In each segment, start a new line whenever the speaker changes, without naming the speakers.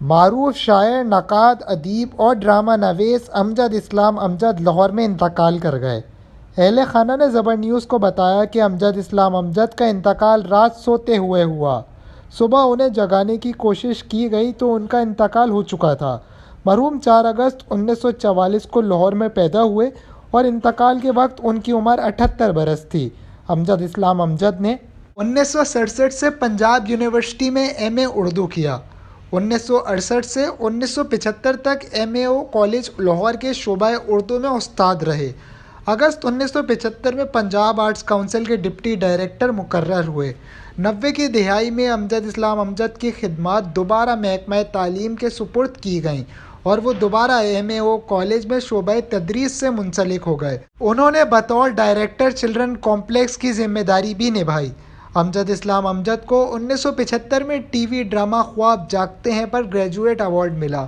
معروف شاعر، نقاد، ادیب اور ڈرامہ نویس امجد اسلام امجد لاہور میں انتقال کر گئے۔ اہل خانہ نے زبر نیوز کو بتایا کہ امجد اسلام امجد کا انتقال رات سوتے ہوئے ہوا۔ صبح انہیں جگانے کی کوشش کی گئی تو ان کا انتقال ہو چکا تھا۔ مرحوم 4 اگست 1944 کو لاہور میں پیدا ہوئے اور انتقال کے وقت ان کی عمر 78 برس تھی۔ امجد اسلام امجد نے 1967 سے پنجاب یونیورسٹی میں ایم اے اردو کیا۔ 1968 سے 1975 تک MAO کالج لاہور کے شعبہ اردو میں استاد رہے۔ اگست 1975 میں پنجاب آرٹس کونسل کے ڈپٹی ڈائریکٹر مقرر ہوئے۔ 90 کی دہائی میں امجد اسلام امجد کی خدمات دوبارہ محکمہ تعلیم کے سپرد کی گئیں اور وہ دوبارہ MAO کالج میں شعبہ تدریس سے منسلک ہو گئے۔ انہوں نے بطور ڈائریکٹر چلڈرن کمپلیکس کی ذمہ داری بھی نبھائی۔ امجد اسلام امجد کو 1975 میں ٹی وی ڈرامہ خواب جاگتے ہیں پر گریجویٹ ایوارڈ ملا۔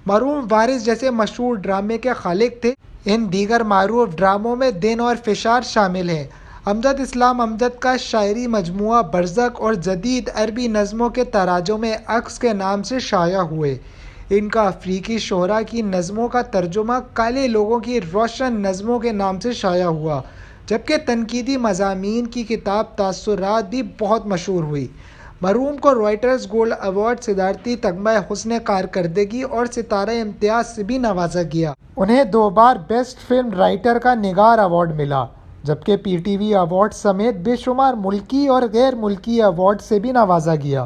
مرحوم وارث جیسے مشہور ڈرامے کے خالق تھے۔ ان دیگر معروف ڈراموں میں دن اور فشار شامل ہیں۔ امجد اسلام امجد کا شاعری مجموعہ برزخ اور جدید عربی نظموں کے تراجم عکس کے نام سے شائع ہوئے۔ ان کا افریقی شعراء کی نظموں کا ترجمہ کالے لوگوں کی روشن نظموں کے نام سے شائع ہوا، جبکہ تنقیدی مضامین کی کتاب تاثرات بھی بہت مشہور ہوئی۔ مرحوم کو رائٹرز گولڈ ایوارڈ، صدارتی تمغہ حسن کارکردگی اور ستارہ امتیاز سے بھی نوازا گیا۔ انہیں 2 بار بیسٹ فلم رائٹر کا نگار ایوارڈ ملا، جبکہ PTV ایوارڈ سمیت بے شمار ملکی اور غیر ملکی ایوارڈ سے بھی نوازا گیا۔